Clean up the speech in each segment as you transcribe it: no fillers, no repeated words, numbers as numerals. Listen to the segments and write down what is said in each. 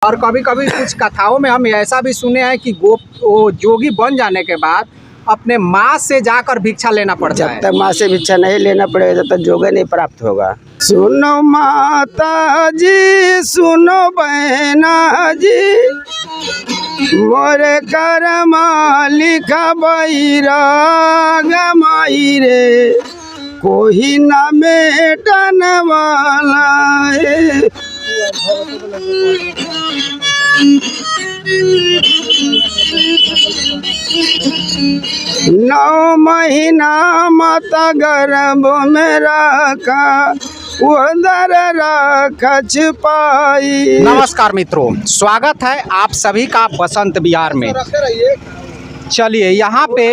और कभी कभी कुछ कथाओं में हम ऐसा भी सुने हैं कि वो जोगी बन जाने के बाद अपने माँ से जाकर भिक्षा लेना पड़ता है। जब तक माँ से भिक्षा नहीं लेना पड़ेगा तब तक जोगे नहीं प्राप्त होगा। सुनो माता जी, सुनो बहना जी, मोरे कर्मा लिखा बैराग माई रे, कोई ना मेटन वाला है। नौ महीना माता गर्भ में रखा, उधर रख छुपाई। नमस्कार मित्रों, स्वागत है आप सभी का बसंत विहार में। चलिए, यहाँ पे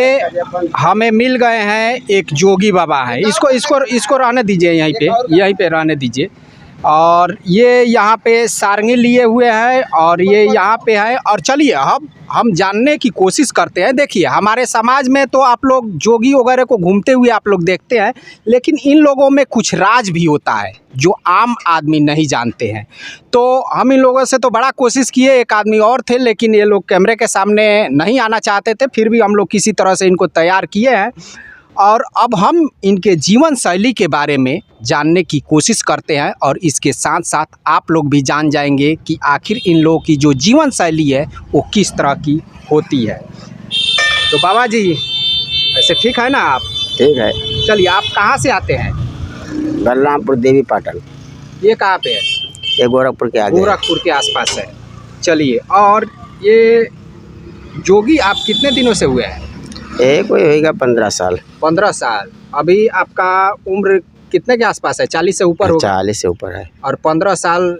हमें मिल गए हैं एक जोगी बाबा हैं। इसको रहने दीजिए, यहीं पे रहने दीजिए। और ये यहाँ पे सारंगी लिए हुए हैं और ये यहाँ पे है। और चलिए हम जानने की कोशिश करते हैं। देखिए, हमारे समाज में तो आप लोग जोगी वगैरह को घूमते हुए आप लोग देखते हैं, लेकिन इन लोगों में कुछ राज भी होता है जो आम आदमी नहीं जानते हैं। तो हम इन लोगों से तो बड़ा कोशिश किए, एक आदमी और थे, लेकिन ये लोग कैमरे के सामने नहीं आना चाहते थे। फिर भी हम लोग किसी तरह से इनको तैयार किए हैं और अब हम इनके जीवन शैली के बारे में जानने की कोशिश करते हैं। और इसके साथ साथ आप लोग भी जान जाएंगे कि आखिर इन लोगों की जो जीवन शैली है वो किस तरह की होती है। तो बाबा जी, ऐसे ठीक है ना आप? ठीक है। चलिए, आप कहाँ से आते हैं? बलरामपुर देवी पाटन। ये कहाँ पे है? ये गोरखपुर के आगे, गोरखपुर के आसपास है। चलिए, और ये जोगी आप कितने दिनों से हुए हैं? कोई होगा 15 साल। 15 साल। अभी आपका उम्र कितने के आसपास है? 40 से ऊपर होगा? 40 से ऊपर है। और 15 साल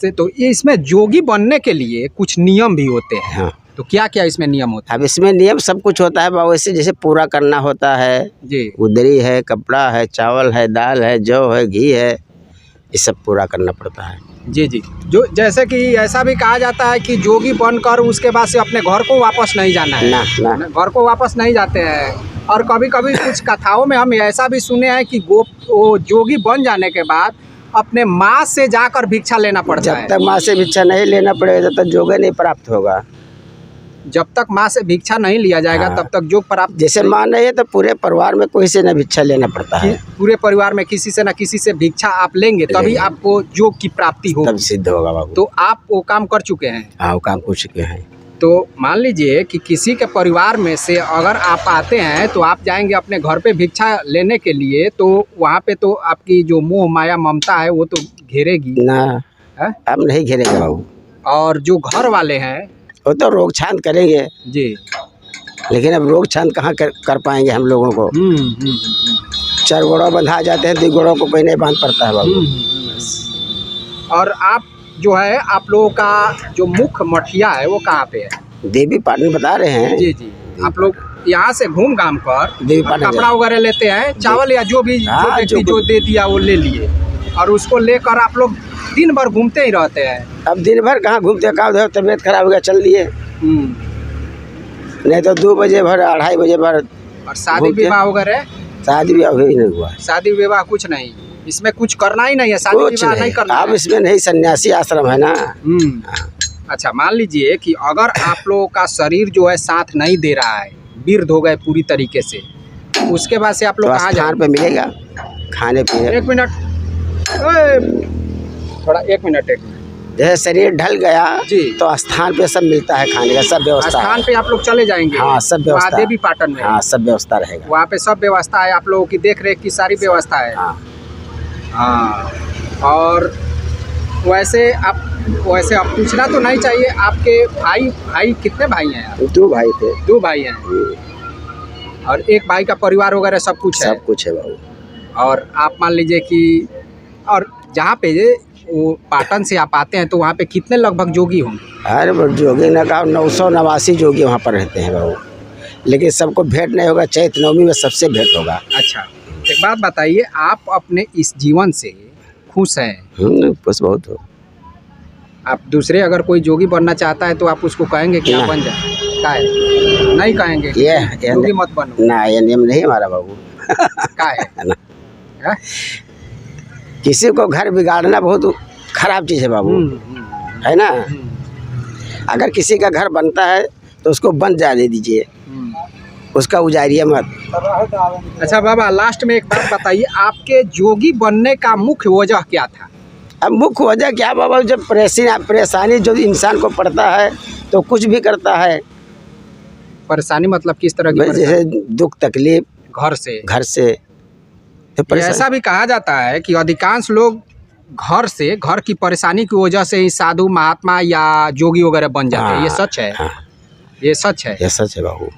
से तो ये इसमें जोगी बनने के लिए कुछ नियम भी होते हैं। हाँ। तो क्या क्या इसमें नियम होता है? अब इसमें नियम सब कुछ होता है बाबू, ऐसे जैसे पूरा करना होता है जी। उदरी है, कपड़ा है, चावल है, दाल है, जौ है, घी है, ये सब पूरा करना पड़ता है। जी जी। जो जैसे कि ऐसा भी कहा जाता है कि जोगी बनकर उसके बाद से अपने घर को वापस नहीं जाना है। ना। घर को वापस नहीं जाते हैं। और कभी कभी कुछ कथाओं में हम ऐसा भी सुने हैं कि वो जोगी बन जाने के बाद अपने माँ से जाकर भिक्षा लेना पड़ता है। जब तक माँ से भिक्षा नहीं लेना पड़ेगा तब तक जोगे नहीं प्राप्त होगा। जब तक माँ से भिक्षा नहीं लिया जाएगा तब तक जोग प्राप्त। जैसे माँ नहीं है तो पूरे परिवार में कोई से न भिक्षा लेना पड़ता है। पूरे परिवार में किसी से न किसी से भिक्षा आप लेंगे तभी आपको जोग की प्राप्ति होगी, तब सिद्ध होगा बाबू। तो आप वो काम कर चुके हैं? हाँ, वो काम कर चुके हैं। तो मान लीजिए कि किसी के परिवार में से अगर आप आते हैं तो आप जाएंगे अपने घर पे भिक्षा लेने के लिए, तो वहाँ पे तो आपकी जो मोह माया ममता है वो तो घेरेगी ना। है? अब नहीं घेरेगा बाबू। और जो घर वाले हैं वो तो रोक छांत करेंगे जी, लेकिन अब रोक छांत कहाँ कर पाएंगे हम लोगों को। 4 गोड़ों बंधा जाते हैं, 2 गोड़ों को कोई नहीं बांध पड़ता है बाबू। और आप जो है, आप लोगों का जो मुख्य मठिया है वो कहाँ पे है? देवी पाटन बता रहे हैं। जी जी। आप लोग यहाँ से घूम घाम कर देवी पाटन कपड़ा वगैरह लेते हैं, चावल या जो भी जो दे दिया वो ले लिए, और उसको लेकर आप लोग दिन भर घूमते ही रहते हैं। अब दिन भर कहाँ घूमते, कहाँ तबीयत खराब हो गया चल दिए, नहीं तो 2 बजे भर 2:30 बजे भर। और शादी विवाह वगैरह? शादी विवाह भी नहीं हुआ। शादी विवाह कुछ नहीं, इसमें कुछ करना ही नहीं है, शादी विवाह नहीं करना। अब इसमें नहीं, सन्यासी आश्रम है ना। अच्छा, मान लीजिए कि अगर आप लोगों का शरीर जो है साथ नहीं दे रहा है, वृद्ध हो गए पूरी तरीके से, उसके बाद से आप लोग कहाँ जाएंगे? पे मिलेगा खाने पीने। 1 मिनट, थोड़ा 1 मिनट। जैसे शरीर ढल गया जी, तो स्थान पे सब मिलता है, खाने का सब व्यवस्था। स्थान पे आप लोग चले जाएंगे? हाँ, सब व्यवस्था देवी पाटन में। हाँ, सब व्यवस्था रहेगा वहाँ पे, सब व्यवस्था है, आप लोगों की देख रेख की सारी व्यवस्था है। हाँ। और वैसे अब पूछना तो नहीं चाहिए, आपके भाई कितने भाई हैं? 2 भाई थे। 2 भाई हैं। और एक भाई का परिवार वगैरह सब कुछ है? सब कुछ है बाबू। और आप मान लीजिए कि, और जहाँ पे वो पाटन से आप आते हैं तो वहाँ पे कितने लगभग जोगी होंगे? अरे जोगी ना कहा 989 जोगी वहाँ पर रहते हैं बाबू, लेकिन सबको भेंट नहीं होगा। चैत नवमी में सबसे भेंट होगा। अच्छा, एक बात बताइए, आप अपने इस जीवन से खुश हैं? खुश बहुत हो। आप दूसरे अगर कोई जोगी बनना चाहता है तो आप उसको कहेंगे कि आप बन जाए? नहीं कहेंगे जोगी मत बनो? ना, ये नियम नहीं हमारा बाबू। क्या है ना? किसी को घर बिगाड़ना बहुत खराब चीज़ है बाबू, है ना। अगर किसी का घर बनता है तो उसको बंद जाने दीजिए, उसका उजारिए मत। अच्छा बाबा, लास्ट में एक बात बताइए, आपके जोगी बनने का मुख्य वजह क्या था? अब मुख्य वजह क्या बाबा, जब परेशानी जो इंसान को पड़ता है तो कुछ भी करता है। परेशानी मतलब किस तरह की जैसे परेशानी? दुख तकलीफ घर से तो ऐसा भी कहा जाता है कि अधिकांश लोग घर की परेशानी की वजह से ही साधु महात्मा या जोगी वगैरह बन जाते हैं। ये सच है? हाँ, ये सच है ये सच है बाबू।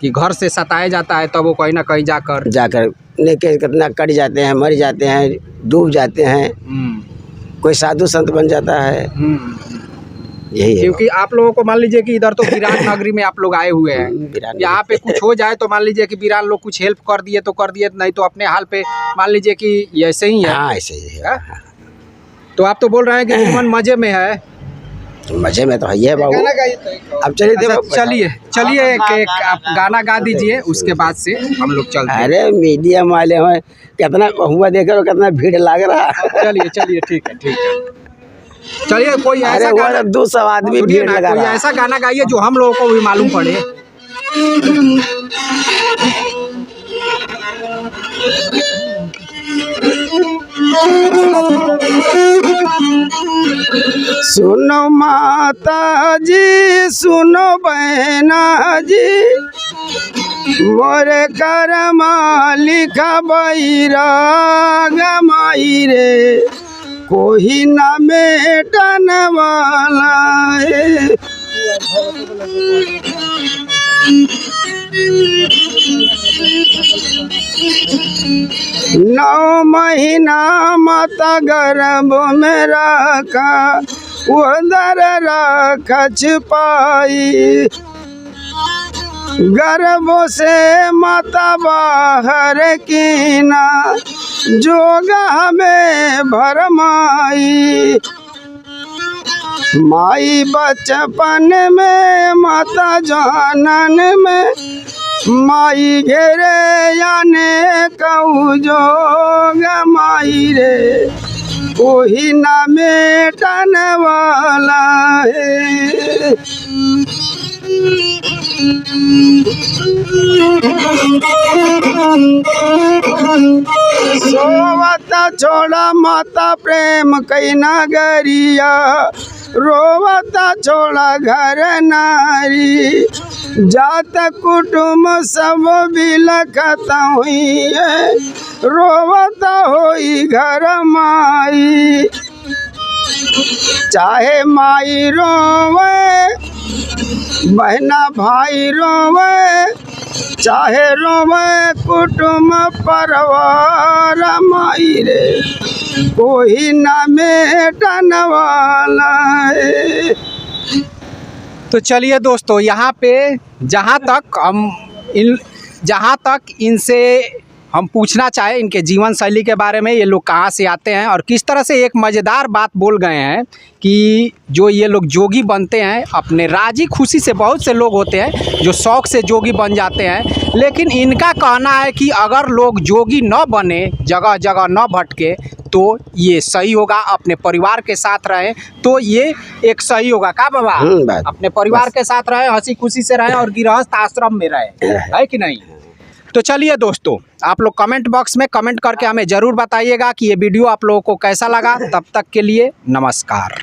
कि घर से सताया जाता है तब वो कहीं ना कहीं जाकर लेके कितना कट जाते हैं, मर जाते हैं, डूब जाते हैं, कोई साधु संत बन जाता है। यही है। क्योंकि आप लोगों को मान लीजिए कि इधर तो वीरान नगरी में आप लोग आए हुए हैं, यहाँ पे कुछ हो जाए तो मान लीजिए कि वीरान लोग कुछ हेल्प कर दिए तो कर दिए, नहीं तो अपने हाल पे मान लीजिए कि ऐसे ही है। हाँ, ऐसे ही है। तो आप तो बोल रहे हैं कि जीवन मजे में है। मजे में तो है ये बाबू। अब चलिए चलिए एक आप गाना गा दीजिए, उसके बाद से हम लोग चलते हैं। अरे मीडियम वाले हैं, कितना हुआ देख रहे हो, कितना भीड़ लग रहा है। चलिए ठीक है। चलिए कोई ऐसा गाना, 200 आदमी सुनिए भीड़ ना, लगा कोई रहा है। ऐसा गाना गाइए जो हम लोगों को भी मालूम पड़े। सुनो माता जी, सुनो बहना जी, मोरे कर्मा लिखा बैराग माई रे, कोई ना मेटन वाला है। नौ महीना माता गर्भ में रखा, उधर रख छिपाई, गर्भ से माता बाहर कीना, जोगा हमें भरमाई। माई बचपन में माता जानन में, माई घेरे आने कहू जोग माई रे, कोई ना मेटन वाला है। सोवता छोड़ा माता प्रेम कई नगरिया, रोवता छोड़ा घर नारी, जात कुटुम सब बिलखत हुई है, रोवता होई घर माई। चाहे माई रोवे, बहना भाई रोवे, चाहे रोवे कुटुम परिवार माई रे, कोई ना मेटन वाला है। तो चलिए दोस्तों, यहाँ पे जहाँ तक इनसे हम पूछना चाहे इनके जीवन शैली के बारे में, ये लोग कहाँ से आते हैं और किस तरह से एक मज़ेदार बात बोल गए हैं कि जो ये लोग जोगी बनते हैं, अपने राजी खुशी से बहुत से लोग होते हैं जो शौक़ से जोगी बन जाते हैं, लेकिन इनका कहना है कि अगर लोग जोगी न बने, जगह जगह न भटके तो ये सही होगा, अपने परिवार के साथ रहें तो ये एक सही होगा। का बाबा, अपने परिवार के साथ रहें, हंसी खुशी से रहें और गृहस्थ आश्रम में रहें, है कि नहीं? तो चलिए दोस्तों, आप लोग कमेंट बॉक्स में कमेंट करके हमें ज़रूर बताइएगा कि ये वीडियो आप लोगों को कैसा लगा। तब तक के लिए नमस्कार।